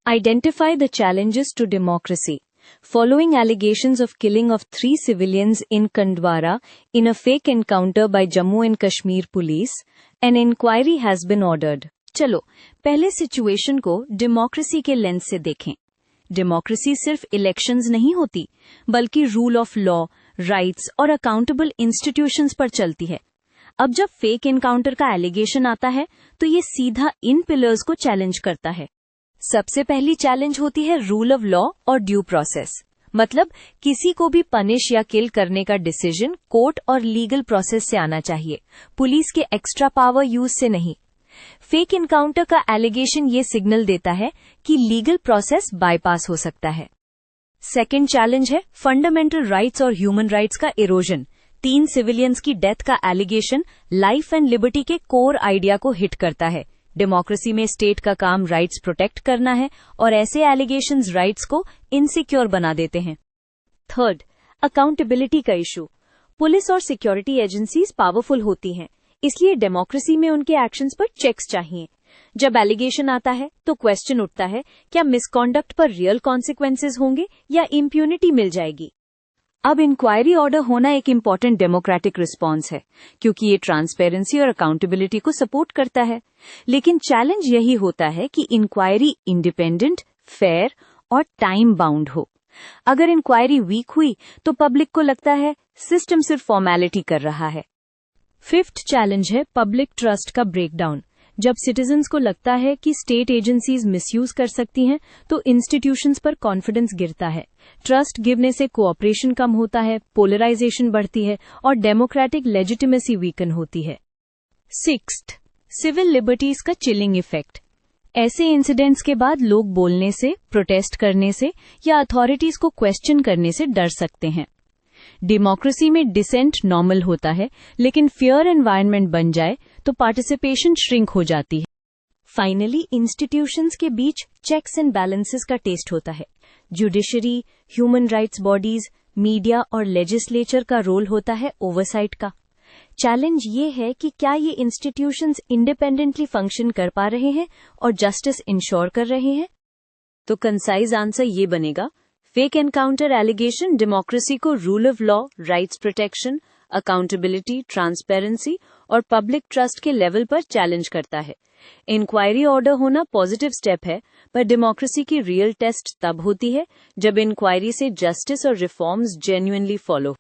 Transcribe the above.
Identify the challenges to democracy. Following allegations of killing of 3 civilians in Kandwara in a fake encounter by Jammu and Kashmir police, an inquiry has been ordered. चलो पहले situation को democracy के lens से देखें। Democracy सिर्फ elections नहीं होती, बल्कि रूल ऑफ लॉ, राइट्स और अकाउंटेबल इंस्टीट्यूशंस पर चलती है। अब जब फेक एनकाउंटर का एलिगेशन आता है तो ये सीधा इन पिलर्स को चैलेंज करता है। सबसे पहली चैलेंज होती है रूल ऑफ लॉ और ड्यू प्रोसेस, मतलब किसी को भी पनिश या किल करने का डिसीजन कोर्ट और लीगल प्रोसेस से आना चाहिए, पुलिस के एक्स्ट्रा पावर यूज से नहीं। फेक एनकाउंटर का एलिगेशन ये सिग्नल देता है कि लीगल प्रोसेस बाईपास हो सकता है। सेकेंड चैलेंज है फंडामेंटल राइट्स और ह्यूमन राइट्स का इरोजन। 3 सिविलियंस की डेथ का एलिगेशन लाइफ एंड लिबर्टी के कोर आइडिया को हिट करता है। डेमोक्रेसी में स्टेट का काम राइट्स प्रोटेक्ट करना है और ऐसे एलिगेशंस राइट्स को इनसिक्योर बना देते हैं। थर्ड, अकाउंटेबिलिटी का इशू। पुलिस और सिक्योरिटी एजेंसीज पावरफुल होती हैं, इसलिए डेमोक्रेसी में उनके एक्शंस पर चेक्स चाहिए। जब एलिगेशन आता है तो क्वेश्चन उठता है, क्या मिसकॉन्डक्ट पर रियल कॉन्सिक्वेंसेज होंगे या इम्प्यूनिटी मिल जाएगी। अब इंक्वायरी ऑर्डर होना एक इम्पॉर्टेंट डेमोक्रेटिक रिस्पॉन्स है, क्योंकि ये ट्रांसपेरेंसी और अकाउंटेबिलिटी को सपोर्ट करता है। लेकिन चैलेंज यही होता है कि इंक्वायरी इंडिपेंडेंट, फेयर और टाइम बाउंड हो। अगर इंक्वायरी वीक हुई तो पब्लिक को लगता है सिस्टम सिर्फ फॉर्मेलिटी कर रहा है। फिफ्थ चैलेंज है पब्लिक ट्रस्ट का ब्रेकडाउन। जब सिटीजन्स को लगता है कि स्टेट एजेंसीज मिसयूज कर सकती हैं, तो इंस्टीट्यूशंस पर कॉन्फिडेंस गिरता है। ट्रस्ट गिरने से कोऑपरेशन कम होता है, पोलराइजेशन बढ़ती है और डेमोक्रेटिक लेजिटिमेसी वीकन होती है। सिक्स्थ, सिविल लिबर्टीज का चिलिंग इफेक्ट। ऐसे इंसिडेंट्स के बाद लोग बोलने से, प्रोटेस्ट करने से या अथॉरिटीज को क्वेश्चन करने से डर सकते हैं। डेमोक्रेसी में डिसेंट नॉर्मल होता है, लेकिन फियर एनवायरनमेंट बन जाए तो पार्टिसिपेशन श्रिंक हो जाती है। फाइनली, इंस्टीट्यूशंस के बीच चेक्स एंड बैलेंसेस का टेस्ट होता है। Judiciary, human rights bodies, media और लेजिस्लेचर का रोल होता है ओवरसाइट का। चैलेंज ये है कि क्या ये इंस्टीट्यूशंस इंडिपेंडेंटली फंक्शन कर पा रहे हैं और जस्टिस इंश्योर कर रहे हैं। तो कंसाइज आंसर ये बनेगा, फेक एनकाउंटर एलिगेशन डेमोक्रेसी को rule of law, rights protection, accountability, transparency और पब्लिक ट्रस्ट के लेवल पर चैलेंज करता है। इंक्वायरी ऑर्डर होना पॉजिटिव स्टेप है, पर डेमोक्रेसी की रियल टेस्ट तब होती है जब इंक्वायरी से जस्टिस और रिफॉर्म्स जेन्युइनली फॉलो